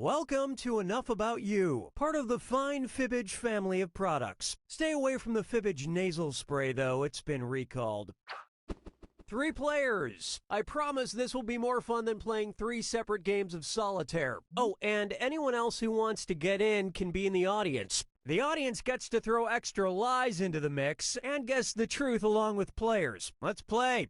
Welcome to Enough About You, part of the fine Fibbage family of products. Stay away from the Fibbage nasal spray, though. It's been recalled. 3 players. I promise this will be more fun than playing 3 separate games of solitaire. Oh, and anyone else who wants to get in can be in the audience. The audience gets to throw extra lies into the mix and guess the truth along with players. Let's play.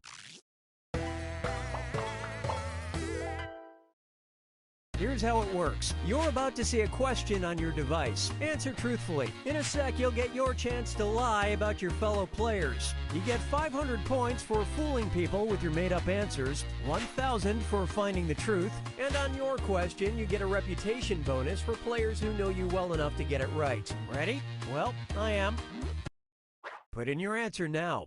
Here's how it works. You're about to see a question on your device. Answer truthfully. In a sec, you'll get your chance to lie about your fellow players. You get 500 points for fooling people with your made-up answers, 1,000 for finding the truth, and on your question, you get a reputation bonus for players who know you well enough to get it right. Ready? Well, I am. Put in your answer now.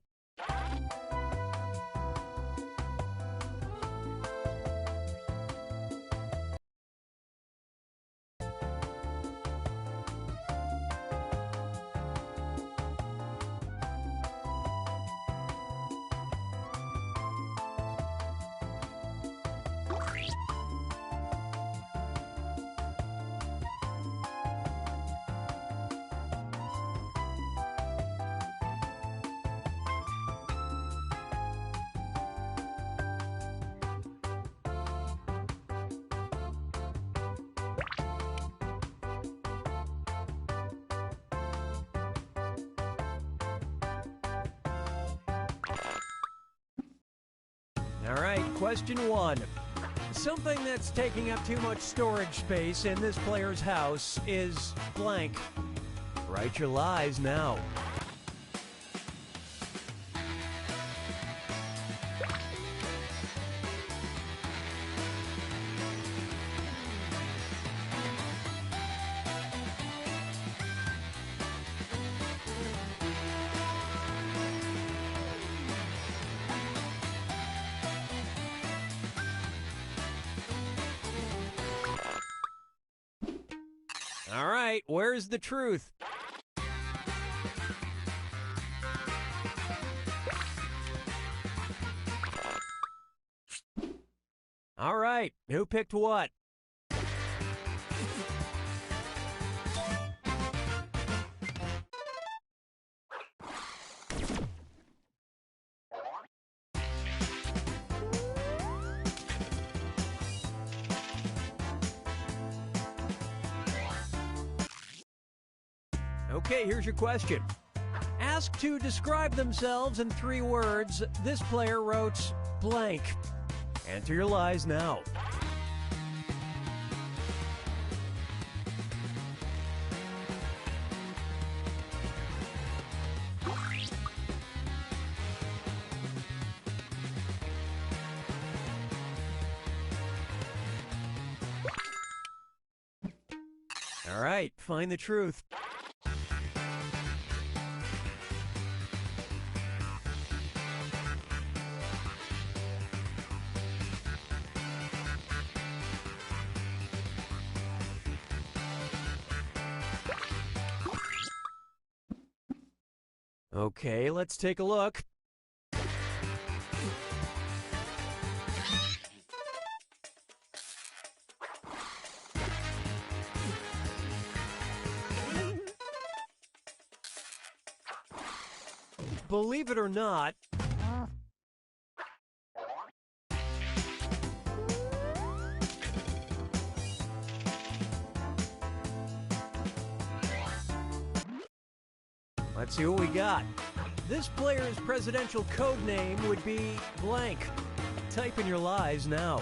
All right, question 1. Something that's taking up too much storage space in this player's house is blank. Write your lies now. All right, where's the truth? All right, who picked what? Okay, here's your question. Asked to describe themselves in 3 words, this player wrote blank. Enter your lies now. All right, find the truth. Okay, let's take a look. Believe it or not, let's see what we got. This player's presidential code name would be blank. Type in your lies now.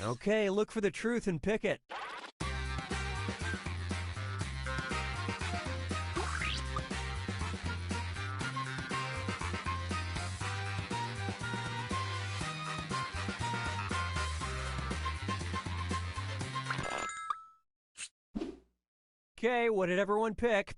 Okay, look for the truth and pick it. Okay, what did everyone pick?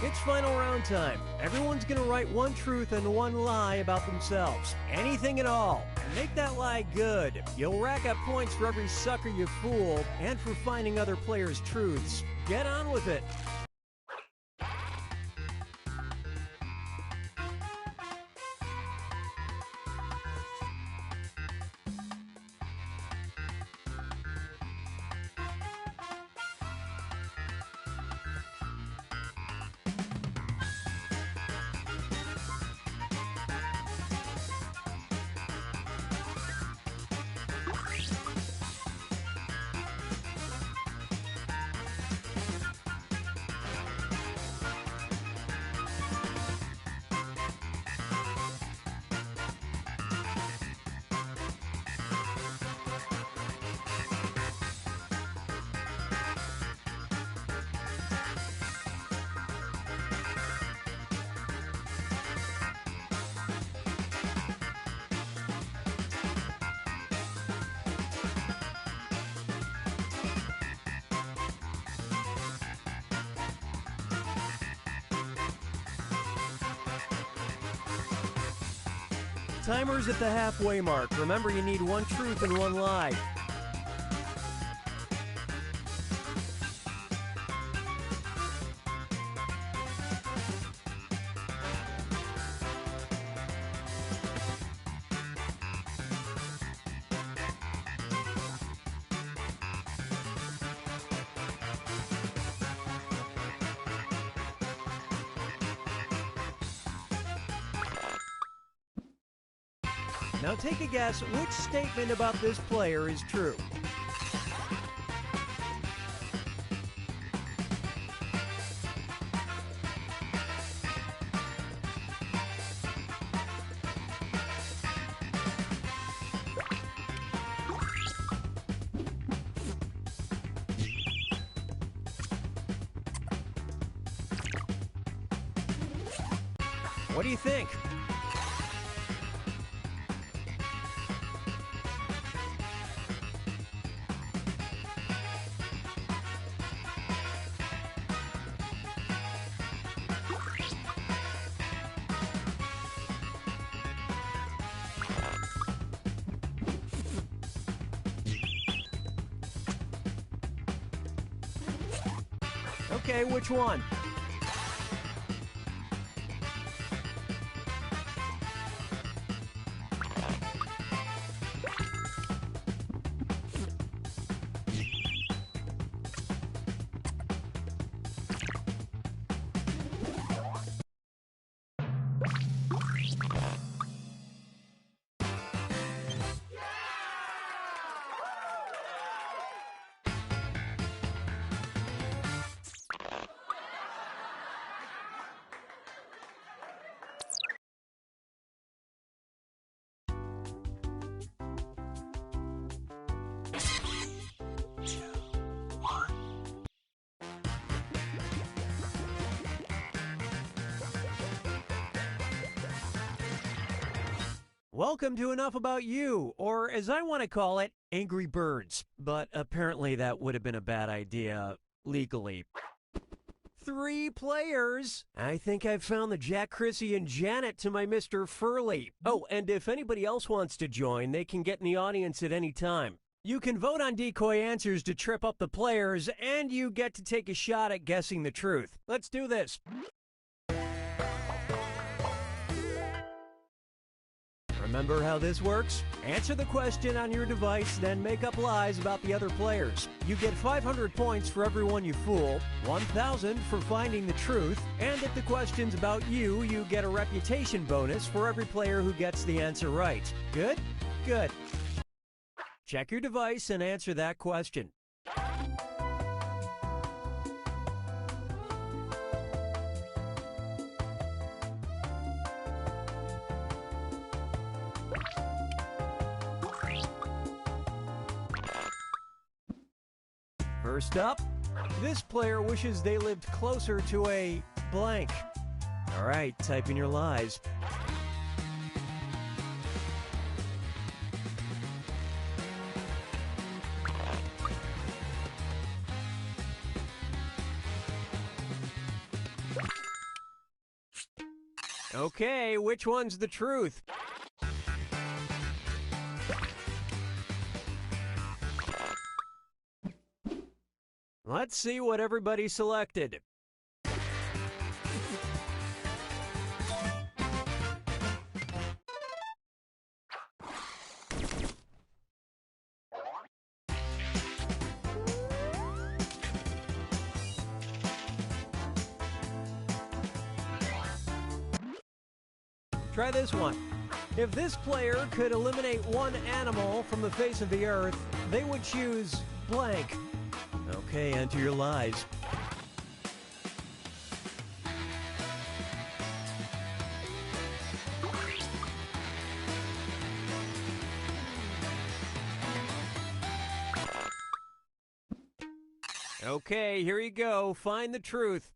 It's final round time. Everyone's gonna write one truth and one lie about themselves. Anything at all. Make that lie good. You'll rack up points for every sucker you fool and for finding other players' truths. Get on with it. Timer's at the halfway mark. Remember, you need one truth and one lie. Now take a guess which statement about this player is true. What do you think? Okay, which one? Welcome to Enough About You, or as I want to call it, Angry Birds. But apparently that would have been a bad idea, legally. 3 players! I think I've found the Jack, Chrissy, and Janet to my Mr. Furley. Oh, and if anybody else wants to join, they can get in the audience at any time. You can vote on decoy answers to trip up the players, and you get to take a shot at guessing the truth. Let's do this. Remember how this works? Answer the question on your device, then make up lies about the other players. You get 500 points for everyone you fool, 1,000 for finding the truth, and if the question's about you, you get a reputation bonus for every player who gets the answer right. Good? Good. Check your device and answer that question. First up, this player wishes they lived closer to a blank. All right, type in your lies. Okay, which one's the truth? Let's see what everybody selected. Try this one. If this player could eliminate one animal from the face of the earth, they would choose blank. Okay, enter your lies. Okay, here you go. Find the truth.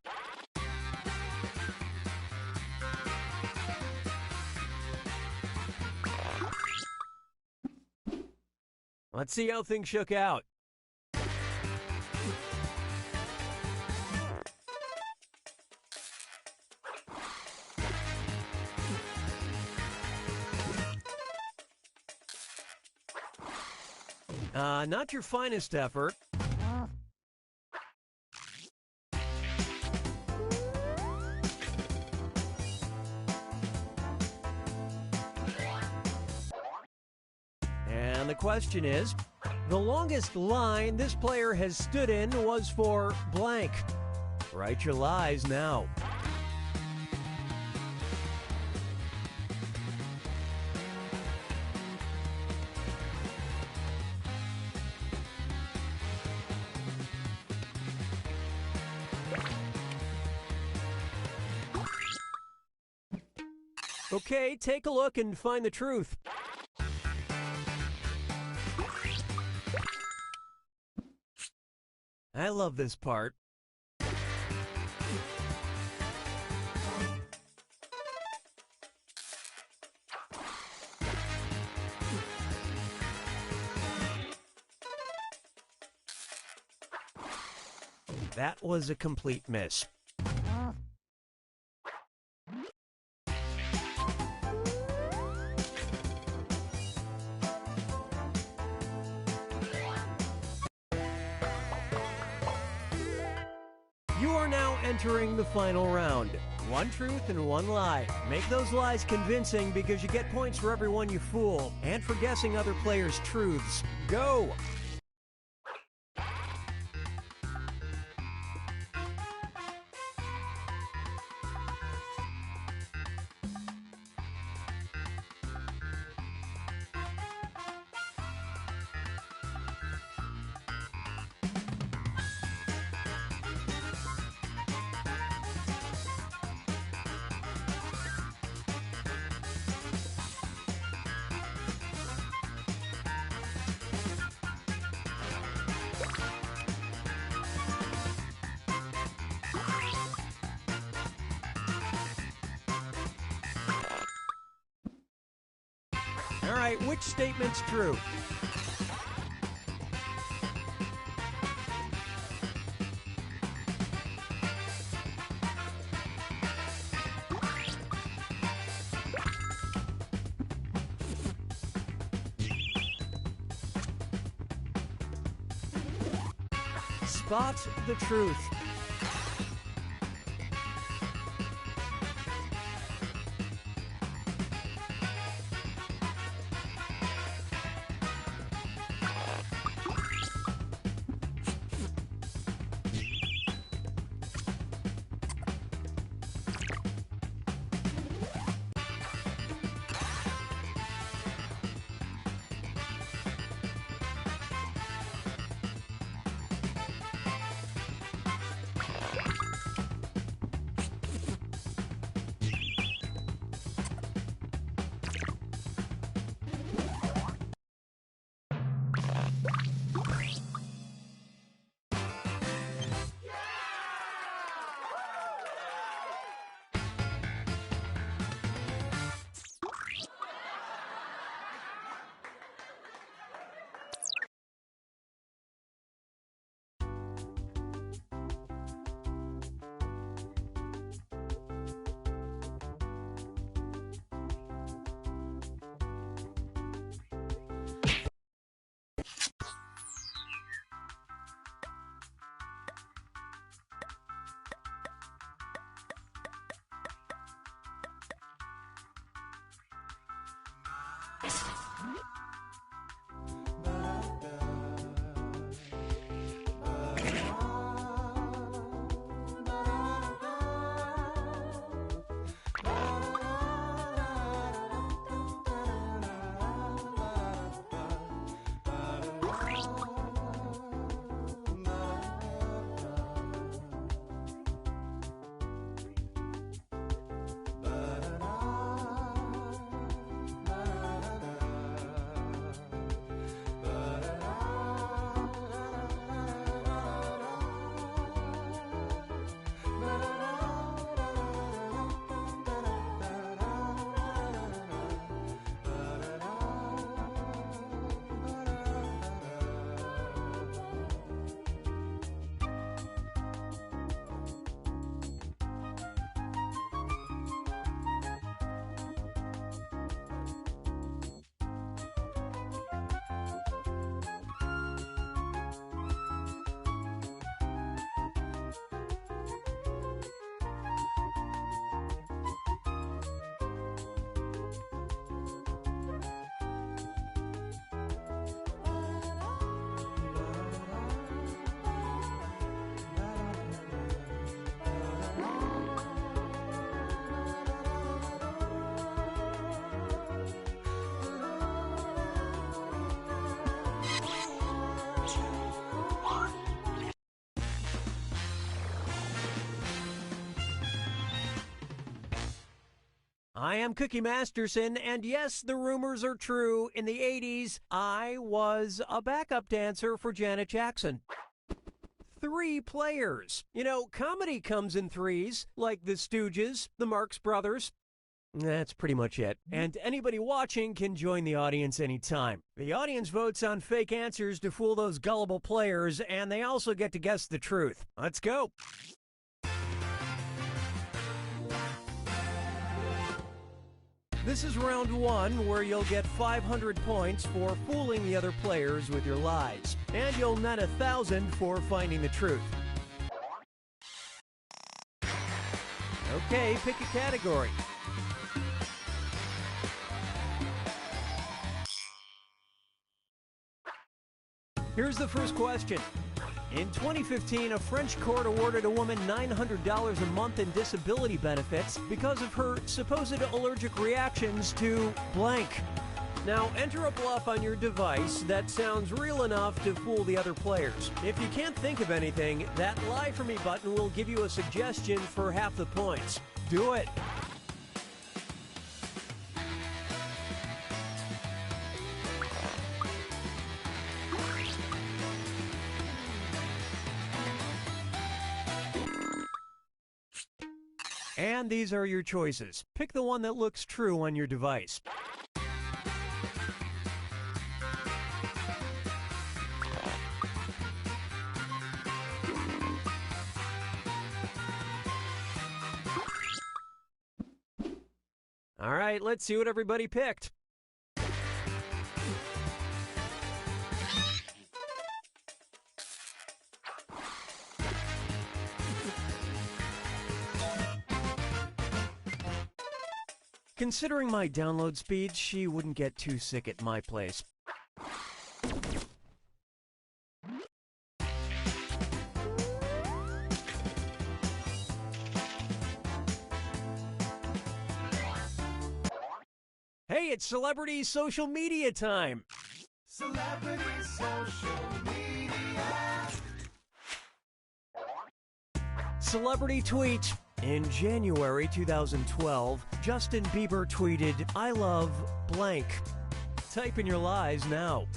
Let's see how things shook out. Not your finest effort. And the question is, the longest line this player has stood in was for blank. Write your lies now. Okay, take a look and find the truth. I love this part. That was a complete miss. You are now entering the final round. One truth and one lie. Make those lies convincing because you get points for everyone you fool and for guessing other players' truths. Go! All right, which statement's true? Spot the truth. I am Cookie Masterson, and yes, the rumors are true. In the 80s, I was a backup dancer for Janet Jackson. 3 players. You know, comedy comes in threes, like the Stooges, the Marx Brothers. That's pretty much it. And anybody watching can join the audience anytime. The audience votes on fake answers to fool those gullible players, and they also get to guess the truth. Let's go. This is round 1, where you'll get 500 points for fooling the other players with your lies. And you'll net 1,000 for finding the truth. Okay, pick a category. Here's the first question. In 2015, a French court awarded a woman $900 a month in disability benefits because of her supposed allergic reactions to blank. Now, enter a bluff on your device that sounds real enough to fool the other players. If you can't think of anything, that Lie For Me button will give you a suggestion for half the points. Do it. And these are your choices. Pick the one that looks true on your device. All right, let's see what everybody picked. Considering my download speed, she wouldn't get too sick at my place. Hey, it's celebrity social media time. Celebrity social media. Celebrity tweet. In January 2012, Justin Bieber tweeted, "I love blank." Type in your lies now.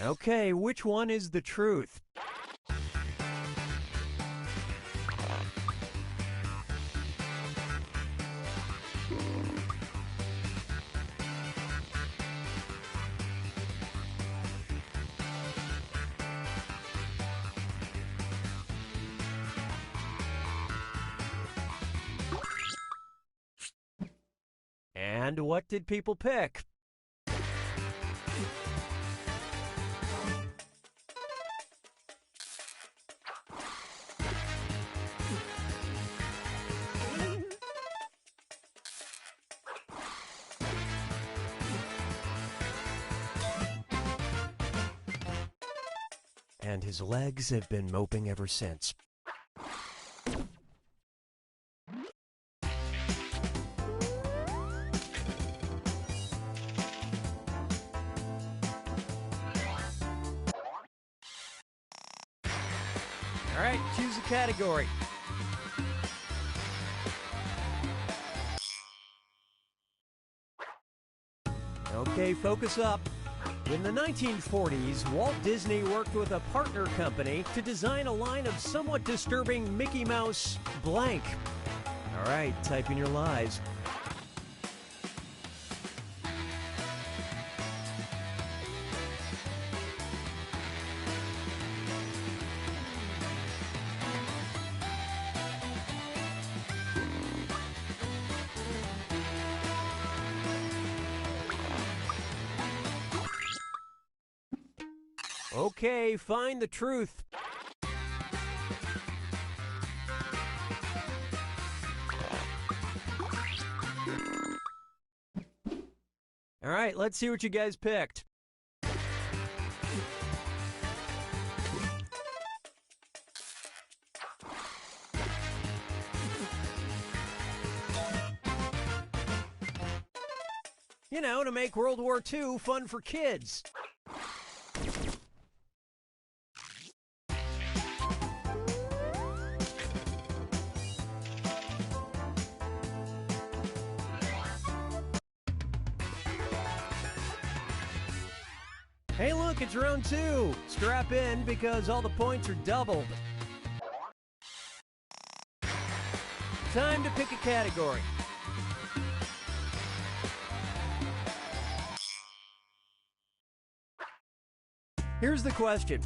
Okay, which one is the truth? And what did people pick? And his legs have been moping ever since. All right, choose a category. Okay, focus up. In the 1940s, Walt Disney worked with a partner company to design a line of somewhat disturbing Mickey Mouse blank. All right, type in your lies. Okay, find the truth. All right, let's see what you guys picked. You know, to make World War II fun for kids. Hey, look, it's round 2. Strap in because all the points are doubled. Time to pick a category. Here's the question.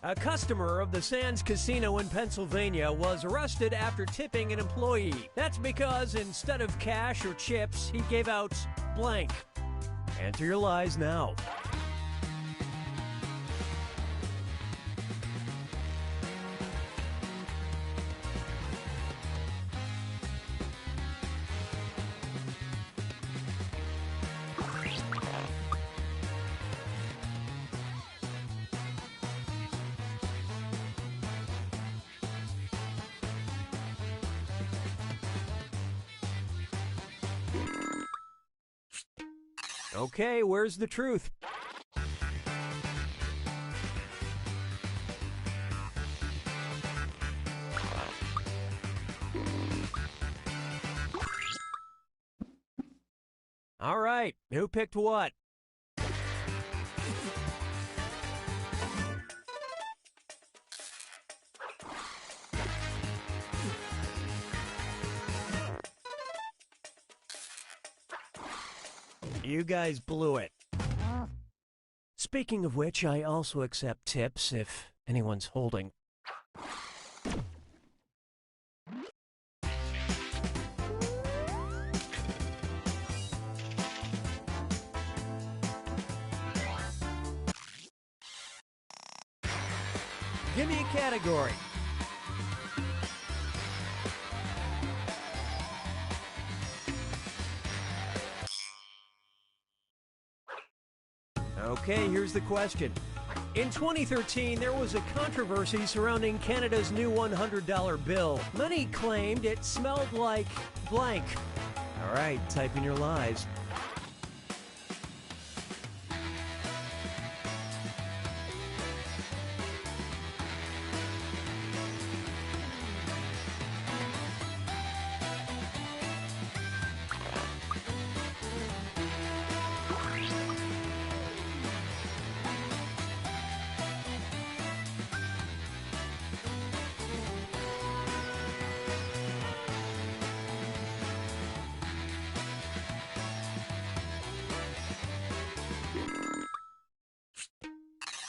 A customer of the Sands Casino in Pennsylvania was arrested after tipping an employee. That's because instead of cash or chips, he gave out blank. Answer your lies now. Okay, where's the truth? All right, who picked what? You guys blew it. Speaking of which, I also accept tips if anyone's holding. Give me a category. Okay, here's the question. In 2013, there was a controversy surrounding Canada's new $100 bill. Many claimed it smelled like blank. All right, type in your lies.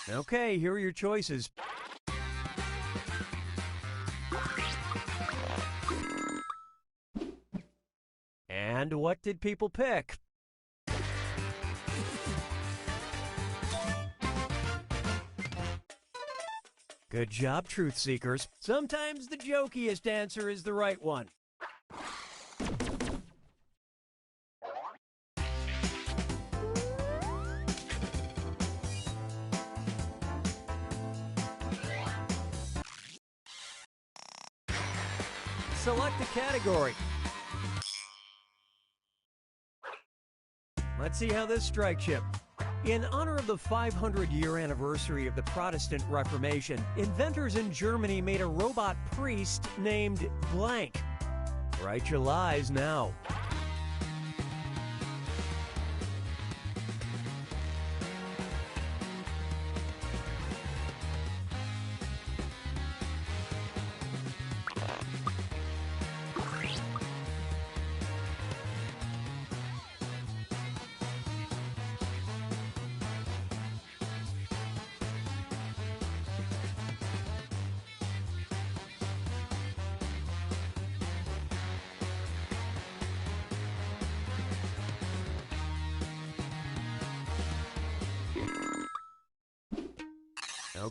Okay, here are your choices. And what did people pick? Good job, truth seekers. Sometimes the jokiest answer is the right one. Select a category. Let's see how this strikes you. In honor of the 500-year anniversary of the Protestant Reformation, inventors in Germany made a robot priest named Blank. Write your lies now.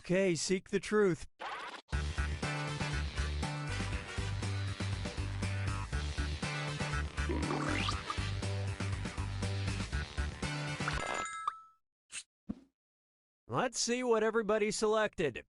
Okay, seek the truth. Let's see what everybody selected.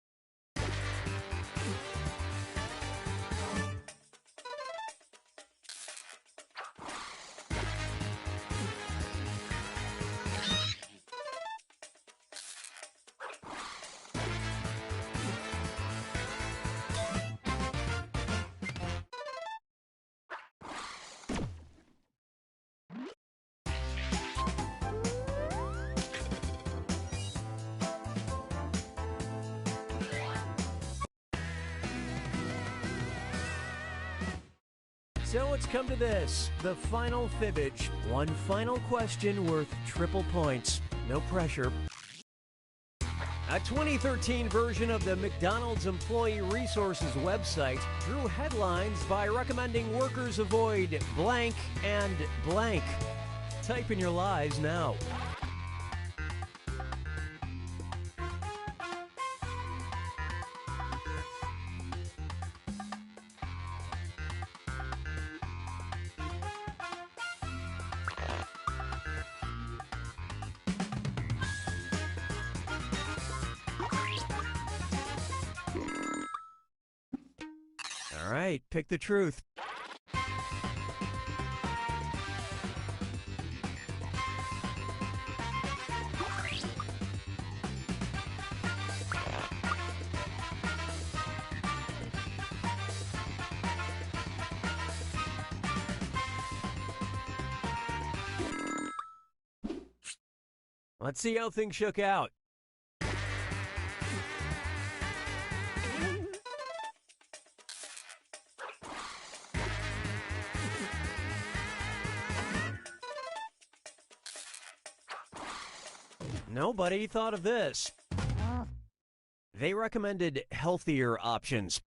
So it's come to this, the final fibbage. One final question worth triple points. No pressure. A 2013 version of the McDonald's Employee Resources website drew headlines by recommending workers avoid blank and blank. Type in your lies now. All right, pick the truth. Let's see how things shook out. Nobody thought of this. They recommended healthier options.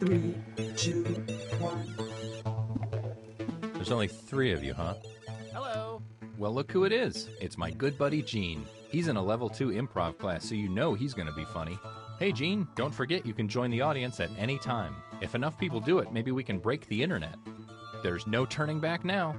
3, 2, 1. There's only 3 of you, huh? Hello. Well, look who it is. It's my good buddy Gene. He's in a level 2 improv class, so you know he's going to be funny. Hey, Gene, don't forget you can join the audience at any time. If enough people do it, maybe we can break the internet. There's no turning back now.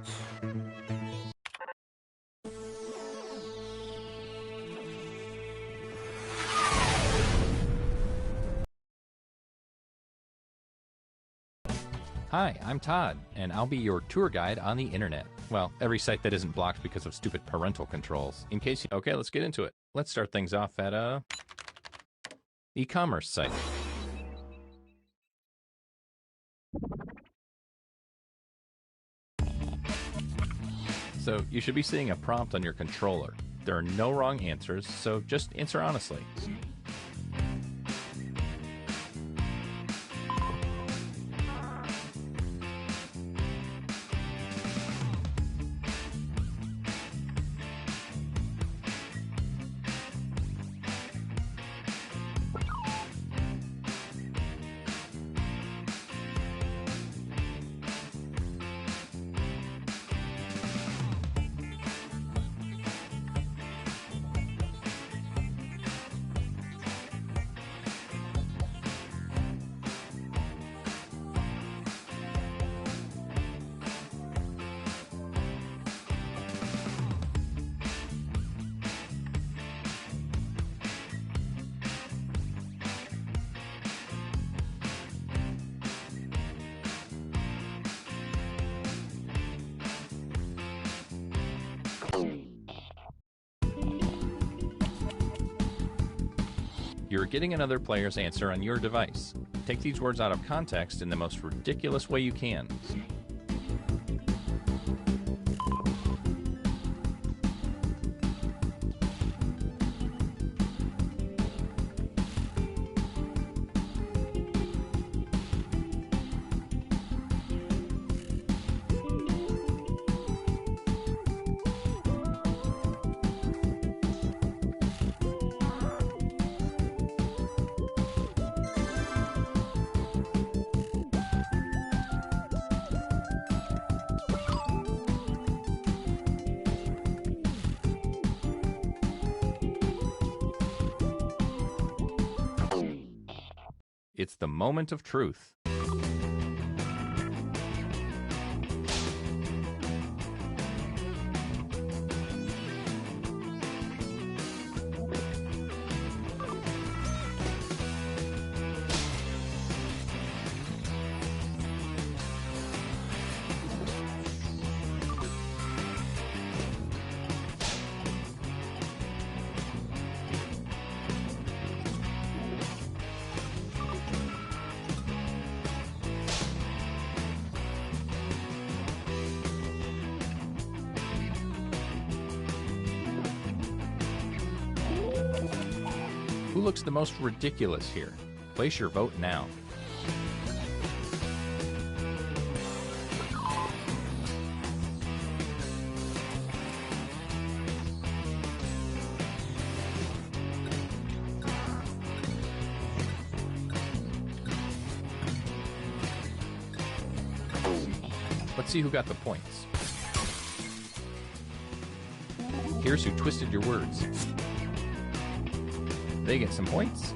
Hi, I'm Todd, and I'll be your tour guide on the internet. Well, every site that isn't blocked because of stupid parental controls. In case you... Okay, let's get into it. Let's start things off at a e-commerce site. So you should be seeing a prompt on your controller. There are no wrong answers, so just answer honestly. You're getting another player's answer on your device. Take these words out of context in the most ridiculous way you can. It's the moment of truth. Who looks the most ridiculous here? Place your vote now. Let's see who got the points. Here's who twisted your words. They get some points.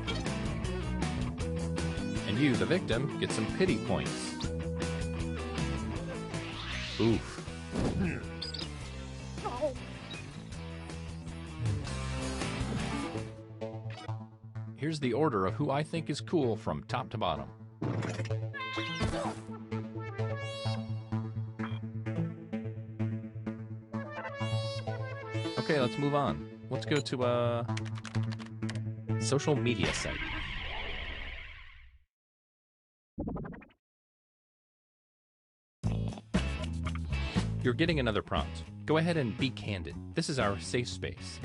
And you, the victim, get some pity points. Oof. Here's the order of who I think is cool from top to bottom. Okay, let's move on. Let's go to a social media site. You're getting another prompt. Go ahead and be candid. This is our safe space.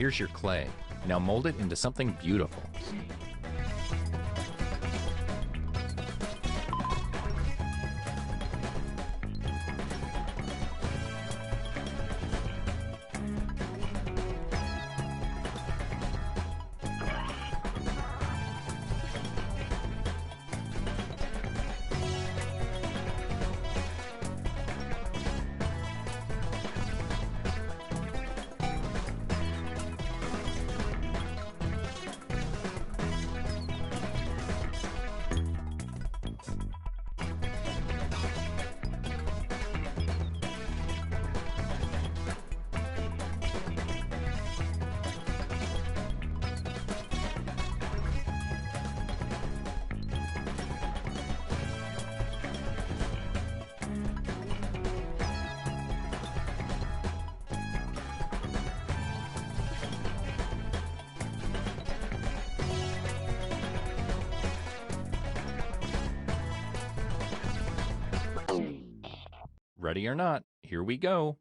Here's your clay. Now mold it into something beautiful. Ready or not, here we go.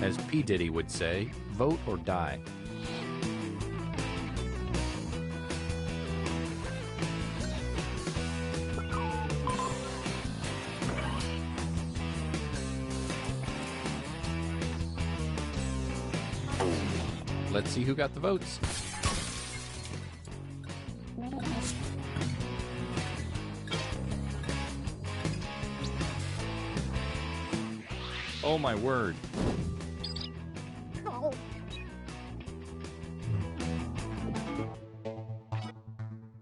As P. Diddy would say, vote or die. Let's see who got the votes. Oh my word.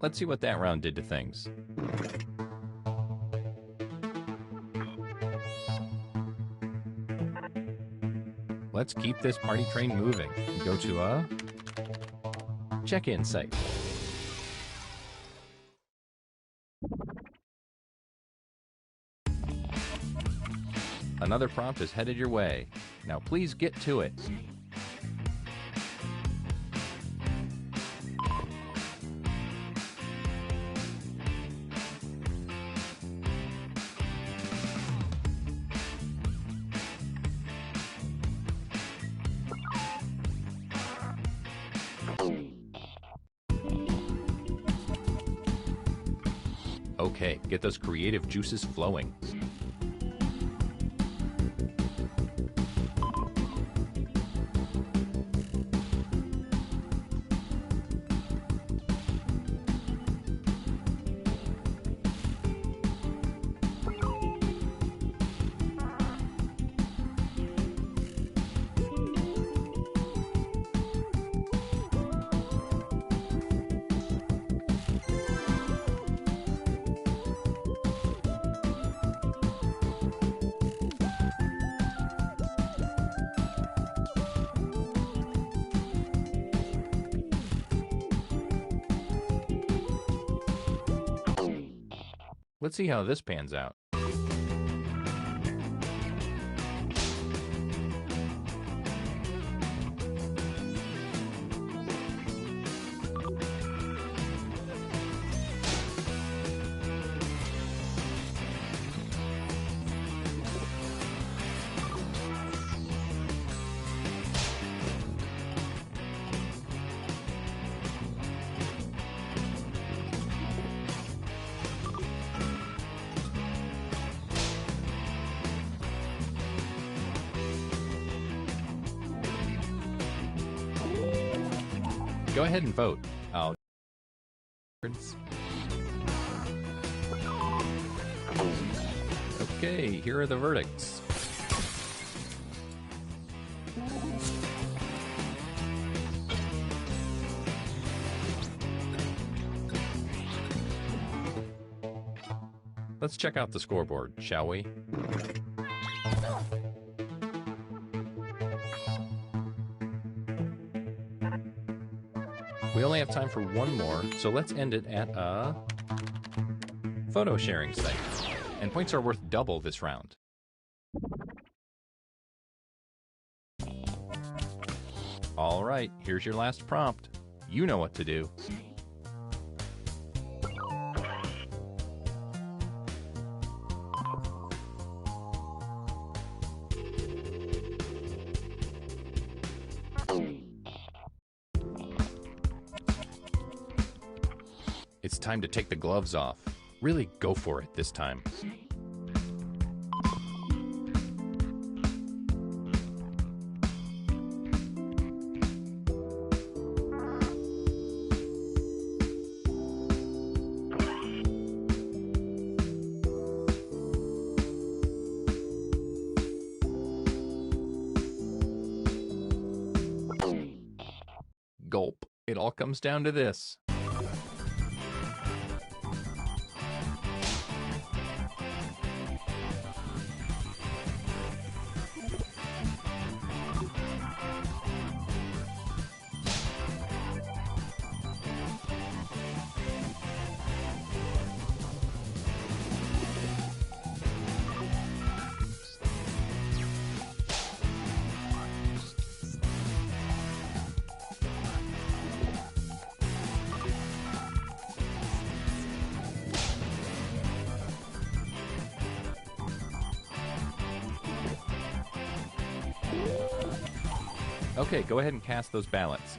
Let's see what that round did to things. Let's keep this party train moving and go to a check-in site. Another prompt is headed your way. Now please get to it. Okay, get those creative juices flowing. Let's see how this pans out. Go ahead and vote. Okay, here are the verdicts. Let's check out the scoreboard, shall we? We only have time for one more, so let's end it at a photo sharing site. And points are worth double this round. All right, here's your last prompt. You know what to do. It's time to take the gloves off. Really go for it this time. Gulp. It all comes down to this. Okay, go ahead and cast those ballots.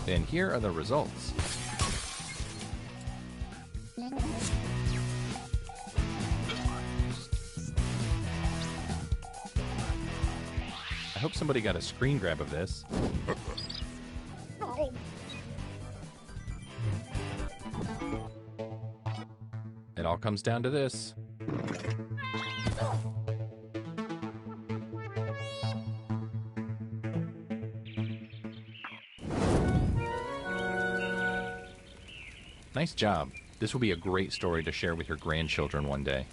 And here are the results. I hope somebody got a screen grab of this. It all comes down to this. Nice job. This will be a great story to share with your grandchildren one day.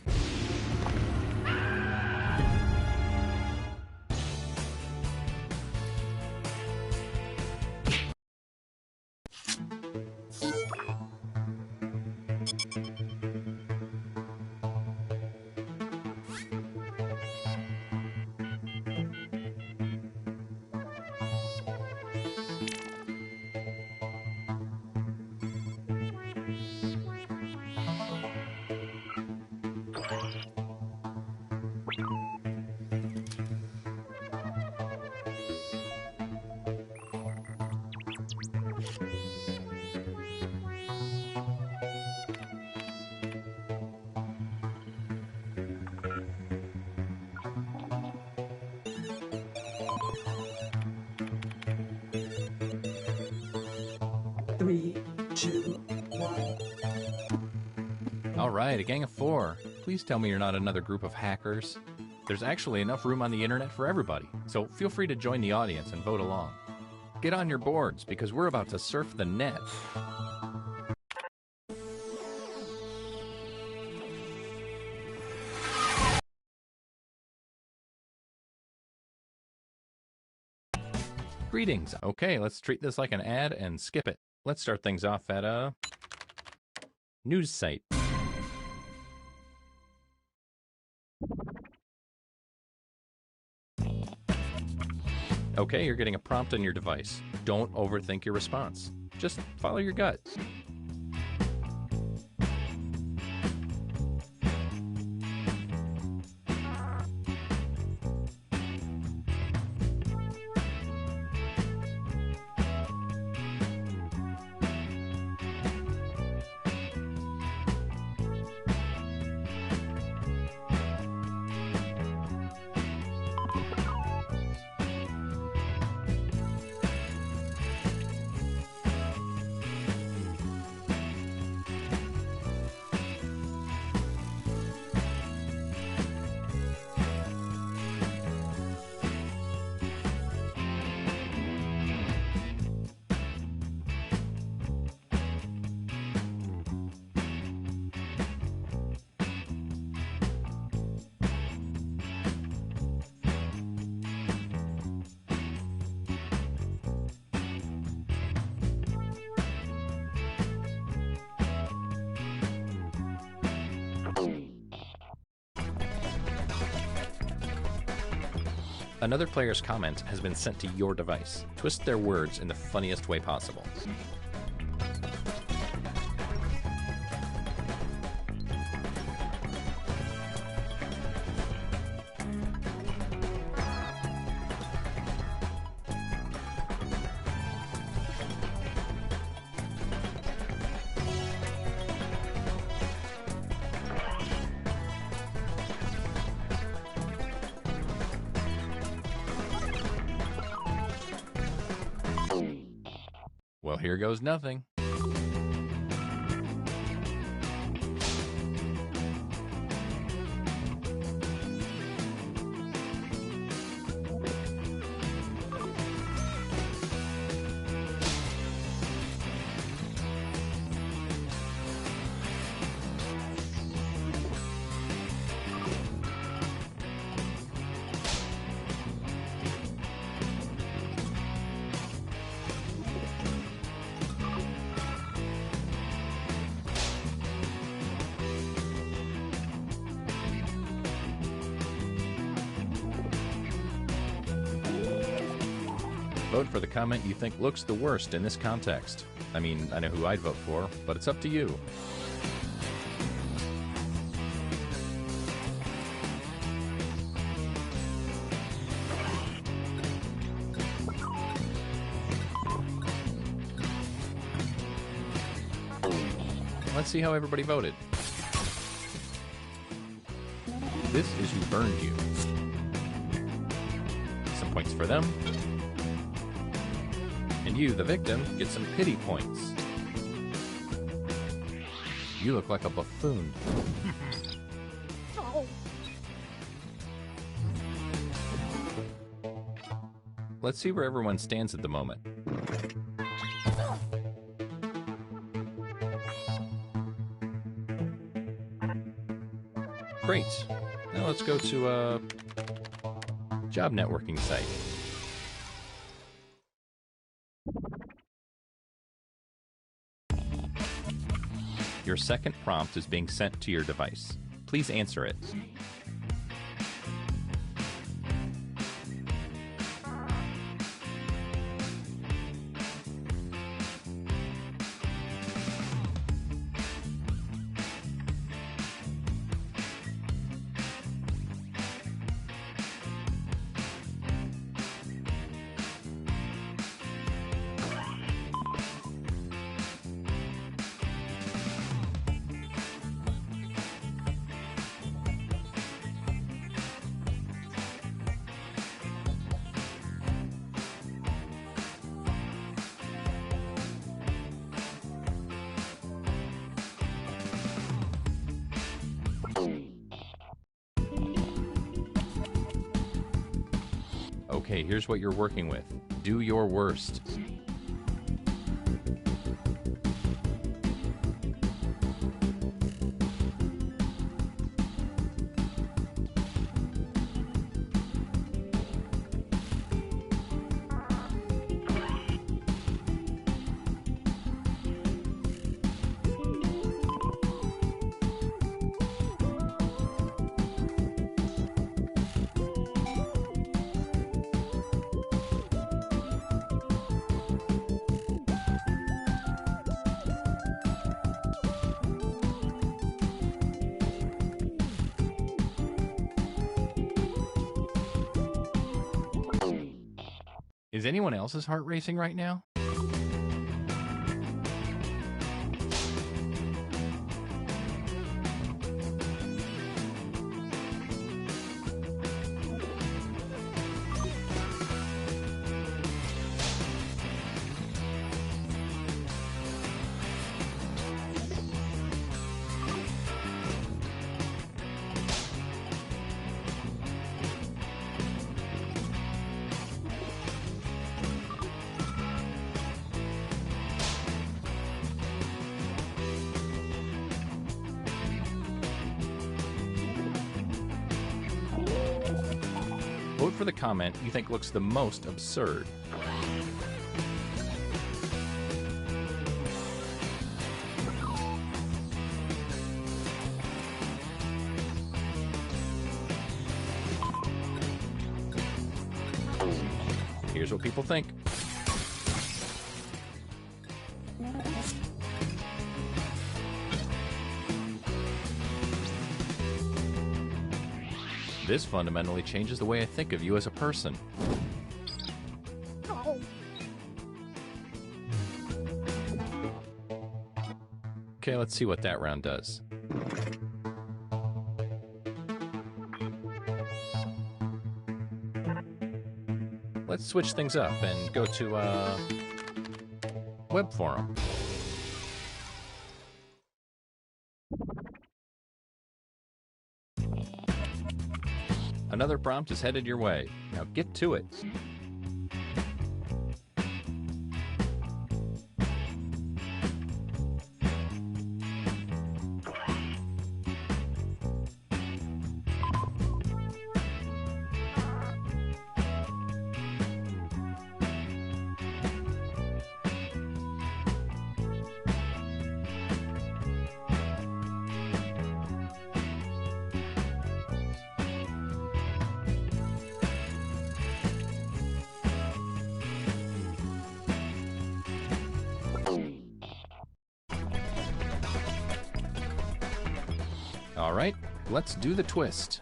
Three, two, one. All right, a gang of 4. Please tell me you're not another group of hackers. There's actually enough room on the internet for everybody, so feel free to join the audience and vote along. Get on your boards, because we're about to surf the net. Greetings. Okay, let's treat this like an ad and skip it. Let's start things off at a news site. Okay, you're getting a prompt on your device. Don't overthink your response. Just follow your gut. Another player's comment has been sent to your device. Twist their words in the funniest way possible. Well, here goes nothing. Vote for the comment you think looks the worst in this context. I mean, I know who I'd vote for, but it's up to you. Let's see how everybody voted. This is who burned you. Some points for them. And you, the victim, get some pity points. You look like a buffoon. Let's see where everyone stands at the moment. Great. Now let's go to a job networking site. Your second prompt is being sent to your device. Please answer it. Okay, here's what you're working with. Do your worst. Is anyone else's heart racing right now? Vote for the comment you think looks the most absurd. Here's what people think. This fundamentally changes the way I think of you as a person. Okay, let's see what that round does. Let's switch things up and go to web forum. Another prompt is headed your way. Now get to it. All right, let's do the twist.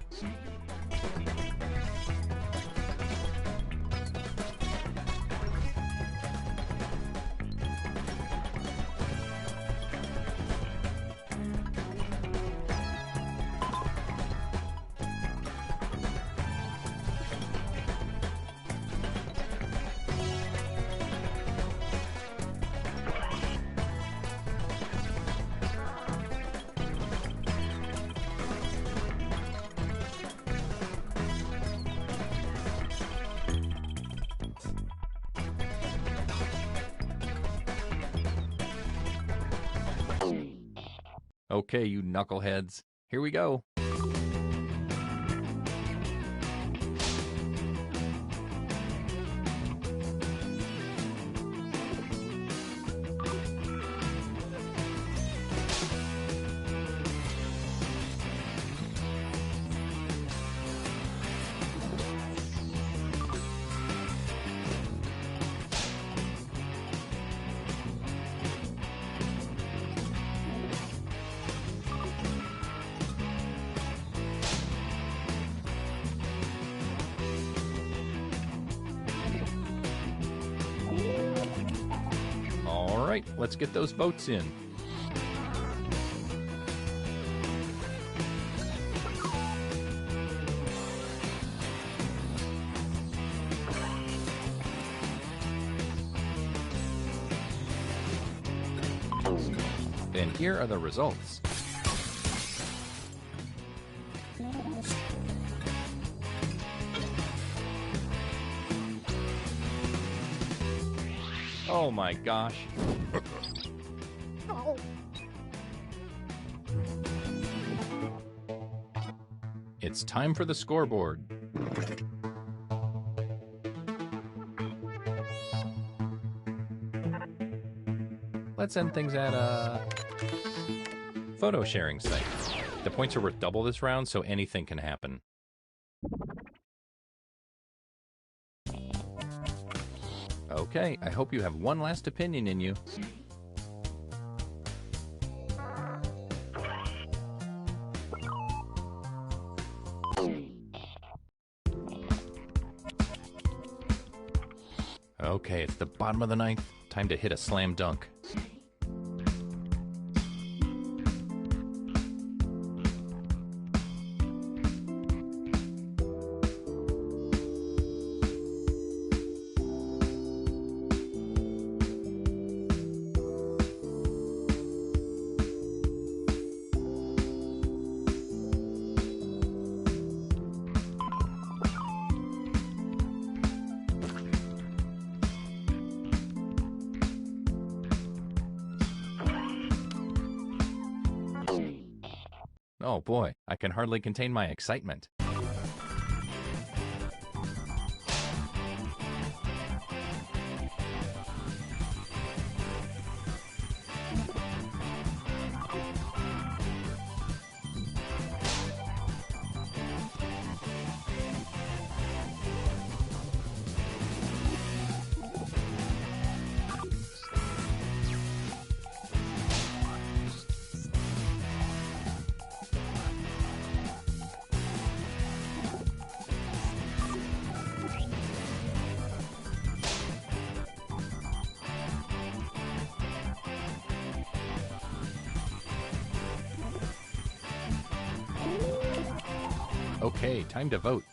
Okay, you knuckleheads, here we go. All right, let's get those votes in. And here are the results. Oh my gosh. It's time for the scoreboard. Let's end things at a photo sharing site. The points are worth double this round, so anything can happen. Okay, I hope you have one last opinion in you. Okay, it's the bottom of the ninth. Time to hit a slam dunk. Oh boy, I can hardly contain my excitement. Okay, time to vote.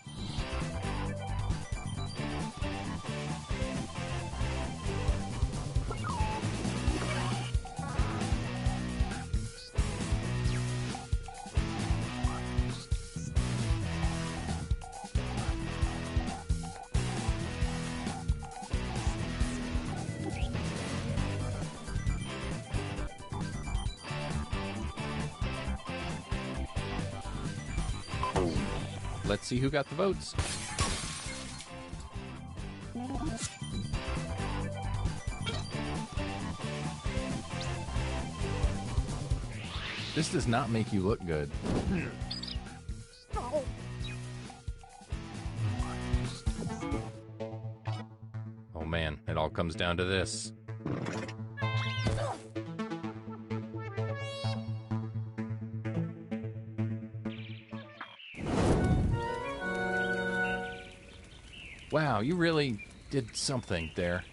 Let's see who got the votes. This does not make you look good. Oh man, it all comes down to this. Wow, you really did something there.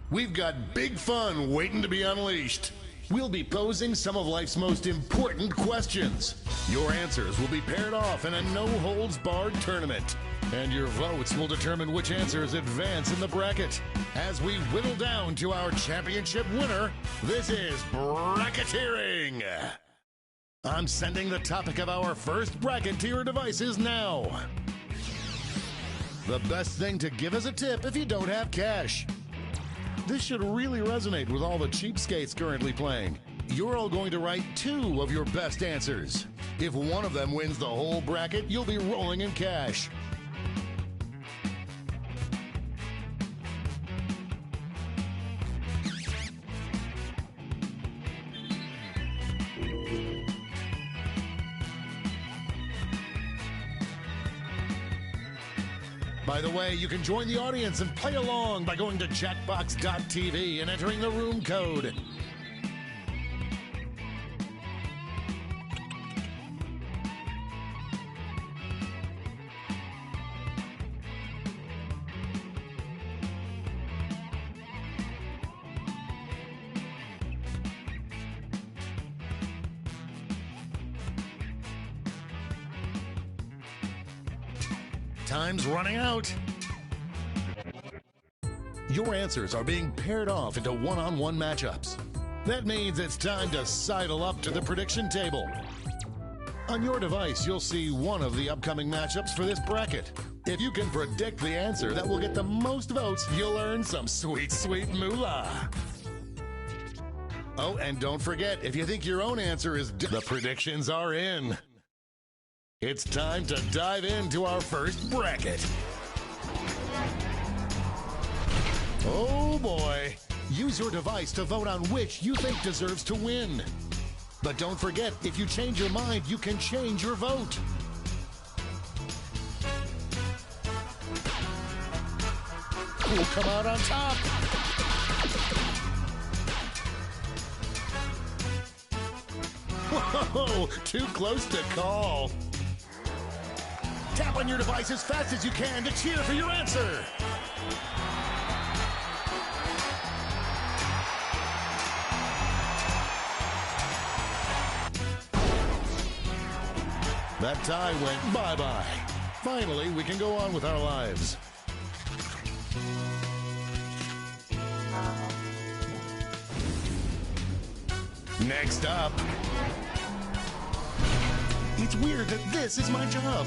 We've got big fun waiting to be unleashed. We'll be posing some of life's most important questions. Your answers will be paired off in a no-holds-barred tournament. And your votes will determine which answers advance in the bracket. As we whittle down to our championship winner, this is bracketeering. I'm sending the topic of our first bracket to your devices now. The best thing to give as a tip if you don't have cash. This should really resonate with all the cheapskates currently playing. You're all going to write 2 of your best answers. If one of them wins the whole bracket, you'll be rolling in cash. By the way, you can join the audience and play along by going to Jackbox.tv and entering the room code. Time's running out. Your answers are being paired off into one-on-one matchups. That means it's time to sidle up to the prediction table. On your device, you'll see one of the upcoming matchups for this bracket. If you can predict the answer that will get the most votes, you'll earn some sweet, sweet moolah. Oh, and don't forget, if you think your own answer is the predictions are in. It's time to dive into our first bracket. Oh boy. Use your device to vote on which you think deserves to win. But don't forget, if you change your mind, you can change your vote. Who'll come out on top? Whoa, too close to call. Tap on your device as fast as you can to cheer for your answer. That tie went bye-bye. Finally, we can go on with our lives. Next up. It's weird that this is my job.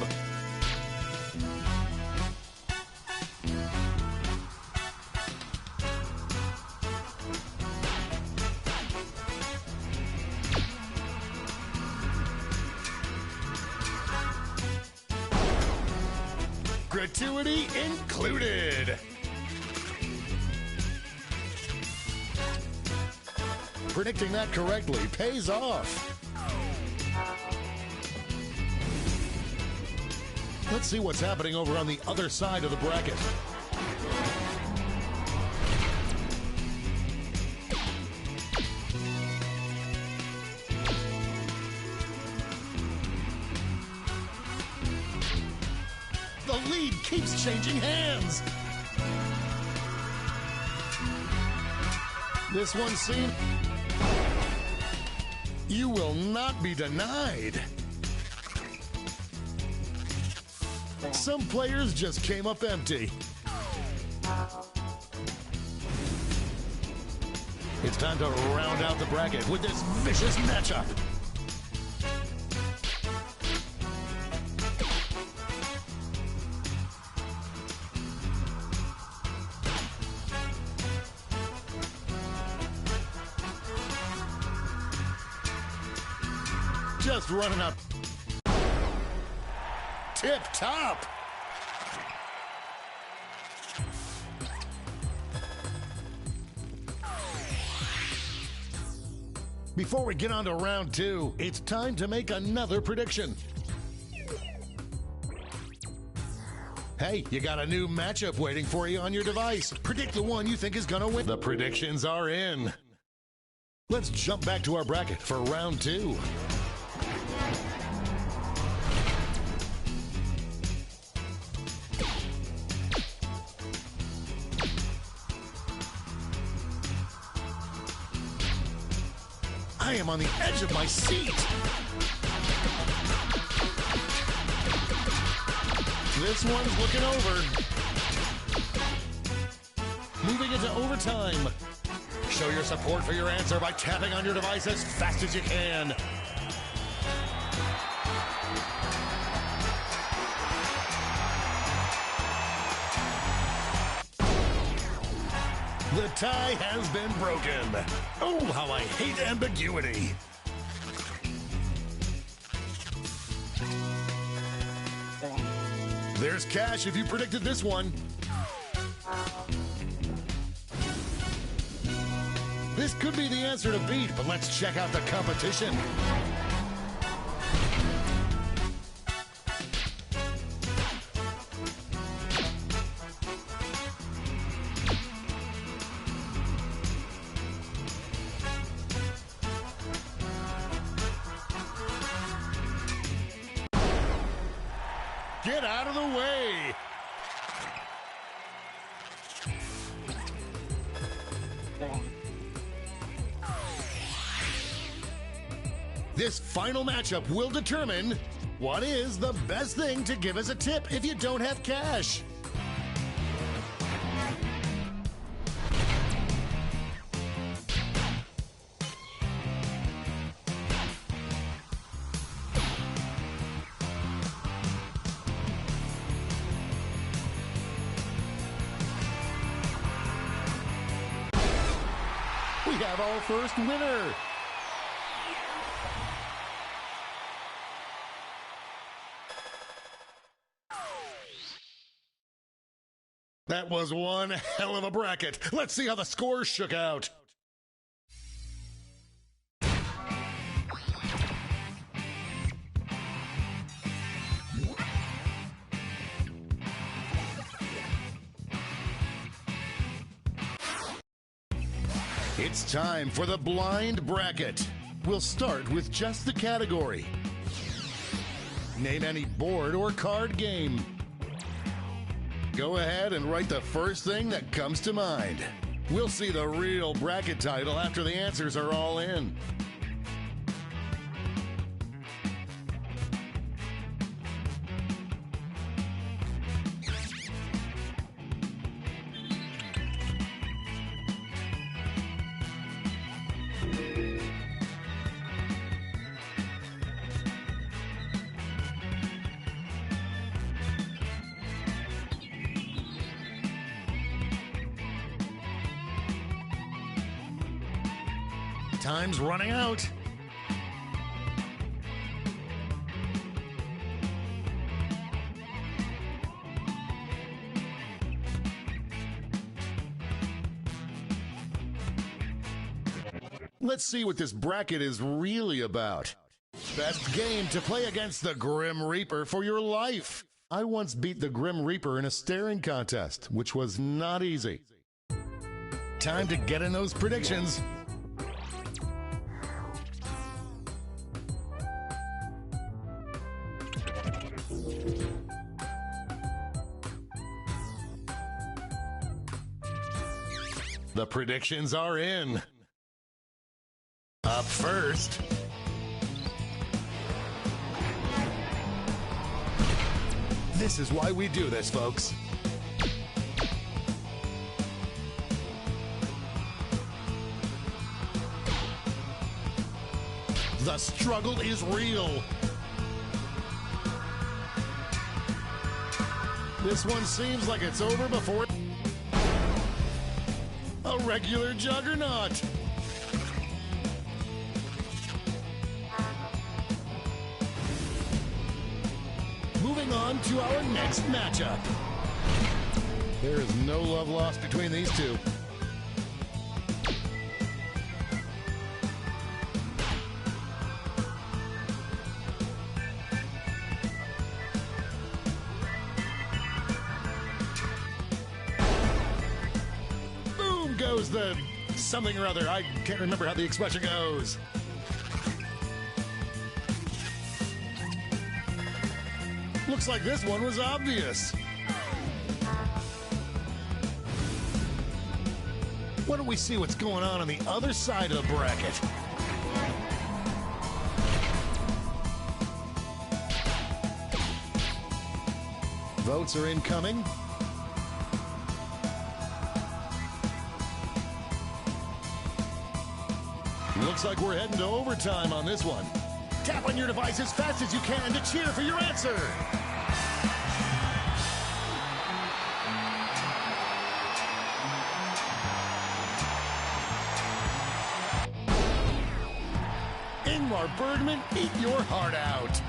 Gratuity included. Predicting that correctly pays off. Let's see what's happening over on the other side of the bracket. The lead keeps changing hands. This one seems... You will not be denied. Some players just came up empty. It's time to round out the bracket with this vicious matchup. Just running up. Tip top. Before we get on to round two, it's time to make another prediction. Hey, you got a new matchup waiting for you on your device. Predict the one you think is gonna win. The predictions are in. Let's jump back to our bracket for round two. I am on the edge of my seat. This one's looking over. Moving into overtime. Show your support for your answer by tapping on your device as fast as you can. The tie has been broken. Oh, how I hate ambiguity. There's cash if you predicted this one. This could be the answer to beat, but let's check out the competition. Get out of the way. This final matchup will determine what is the best thing to give as a tip if you don't have cash. We have our first winner. That was one hell of a bracket. Let's see how the scores shook out. It's time for the blind bracket. We'll start with just the category. Name any board or card game. Go ahead and write the first thing that comes to mind. We'll see the real bracket title after the answers are all in. Time's running out. Let's see what this bracket is really about. Best game to play against the Grim Reaper for your life. I once beat the Grim Reaper in a staring contest, which was not easy. Time to get in those predictions. The predictions are in. Up first, this is why we do this, folks. The struggle is real. This one seems like it's over before a regular juggernaut. Moving on to our next matchup. There is no love lost between these two. Boom goes the something or other. I can't remember how the expression goes. Looks like this one was obvious. Why don't we see what's going on the other side of the bracket? Votes are incoming. Looks like we're heading to overtime on this one. Tap on your device as fast as you can to cheer for your answer. Ingmar Bergman, eat your heart out.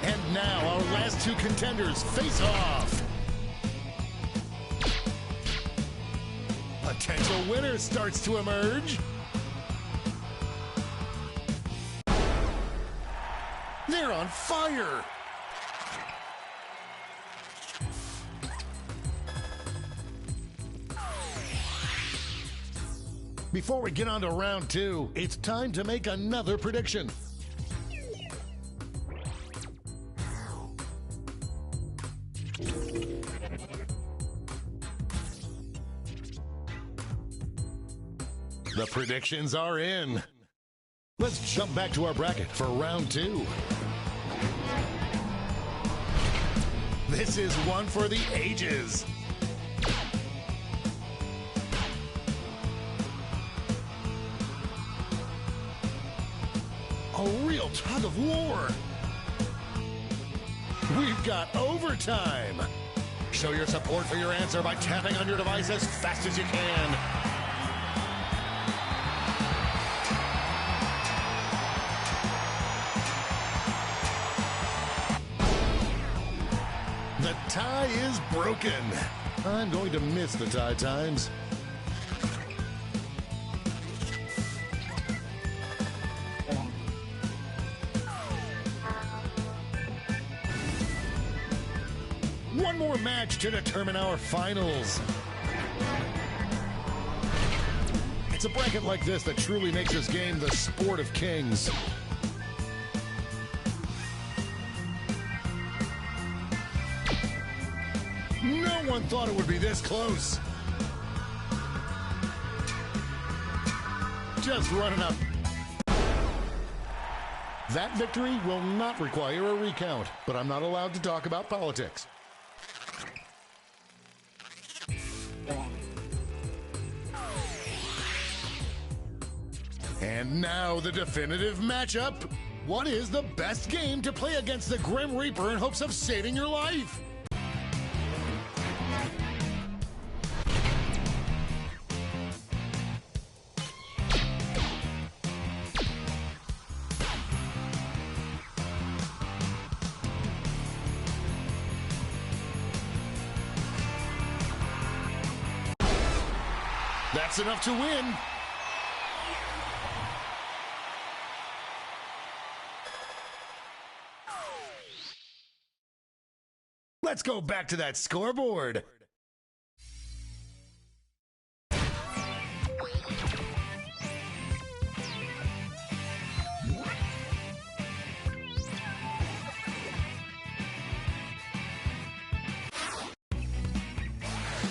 And now our last two contenders face off. Potential winner starts to emerge. They're on fire. Before we get on to round two, it's time to make another prediction. The predictions are in. Let's jump back to our bracket for round two. This is one for the ages. A real tug of war. We've got overtime. Show your support for your answer by tapping on your device as fast as you can. The tie is broken. I'm going to miss the tie times. one more match to determine our finals. It's a bracket like this that truly makes this game the sport of kings. No one thought it would be this close. Just running up. That victory will not require a recount, but I'm not allowed to talk about politics. And now the definitive matchup. What is the best game to play against the Grim Reaper in hopes of saving your life? That's enough to win. Let's go back to that scoreboard.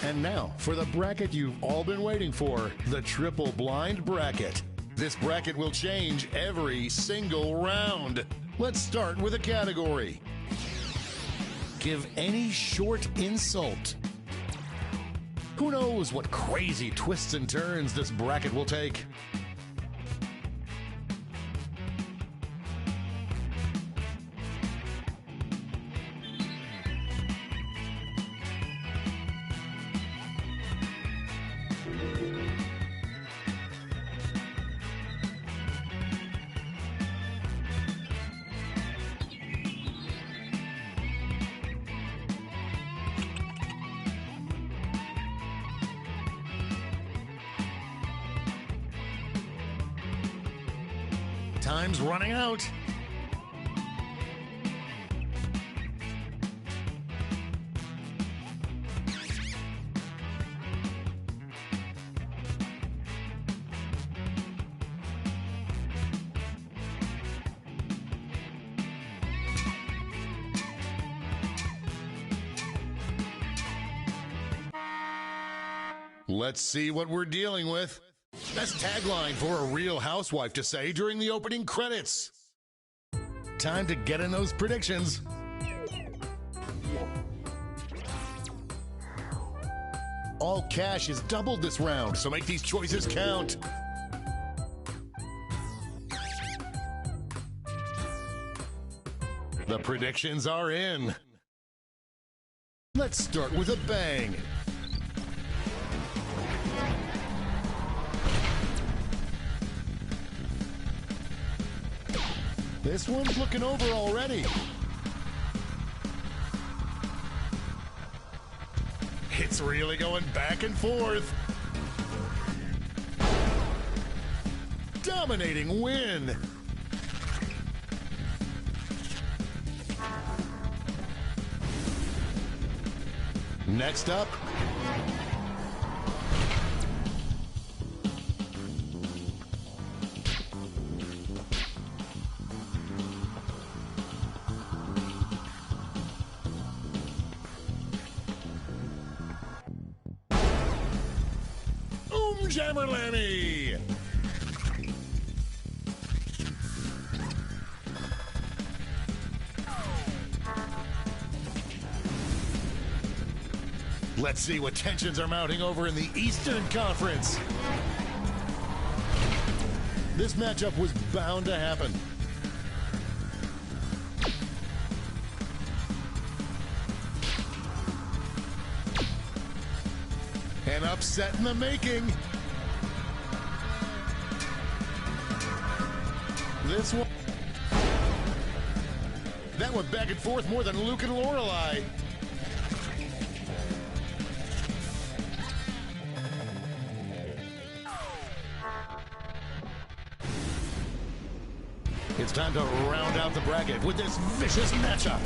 And now, for the bracket you've all been waiting for, the triple blind bracket. This bracket will change every single round. Let's start with a category. Give any short insult. Who knows what crazy twists and turns this bracket will take? Time's running out. Let's see what we're dealing with. Best tagline for a real housewife to say during the opening credits. Time to get in those predictions. All cash is doubled this round, so make these choices count. The predictions are in. Let's start with a bang. This one's looking over already. It's really going back and forth. Dominating win. Next up. Jammerlammy! Let's see what tensions are mounting over in the Eastern Conference. This matchup was bound to happen. An upset in the making. This one. That went back and forth more than Luke and Lorelai. It's time to round out the bracket with this vicious matchup.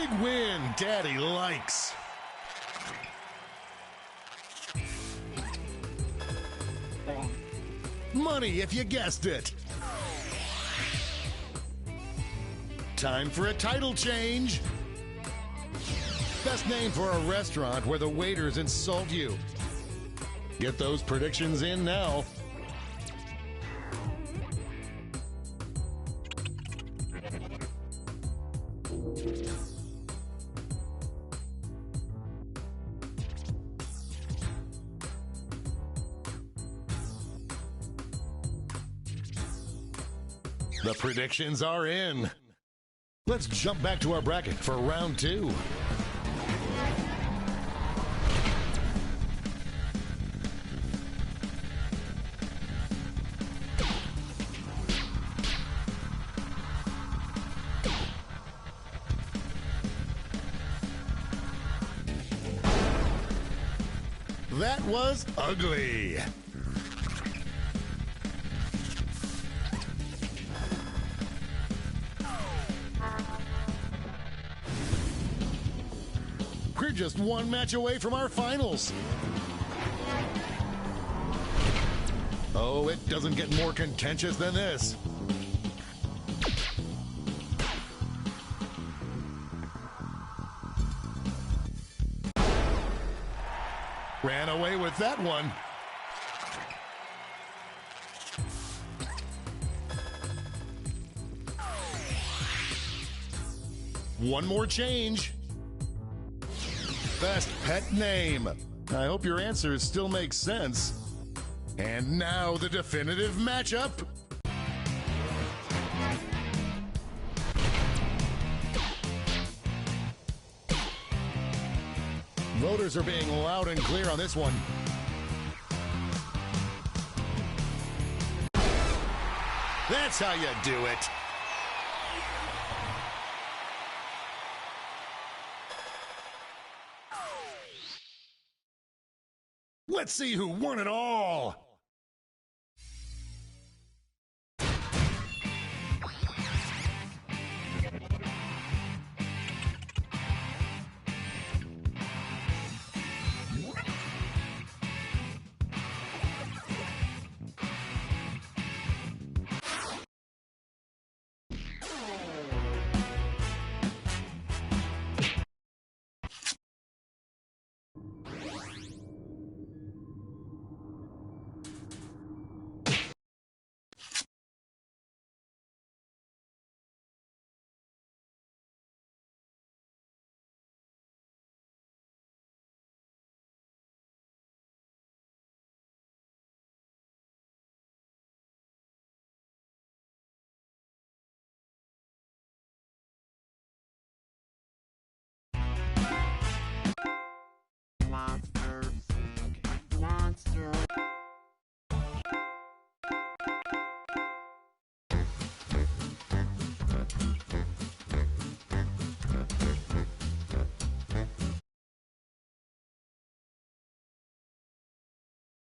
Big win, Daddy likes. Money if you guessed it. Time for a title change. Best name for a restaurant where the waiters insult you. Get those predictions in now. The predictions are in. Let's jump back to our bracket for round 2. That was ugly. We're just one match away from our finals. Oh, it doesn't get more contentious than this. Ran away with that one. One more change. Best pet name. I hope your answers still make sense. And now the definitive matchup. Voters are being loud and clear on this one. That's how you do it. Let's see who won it all.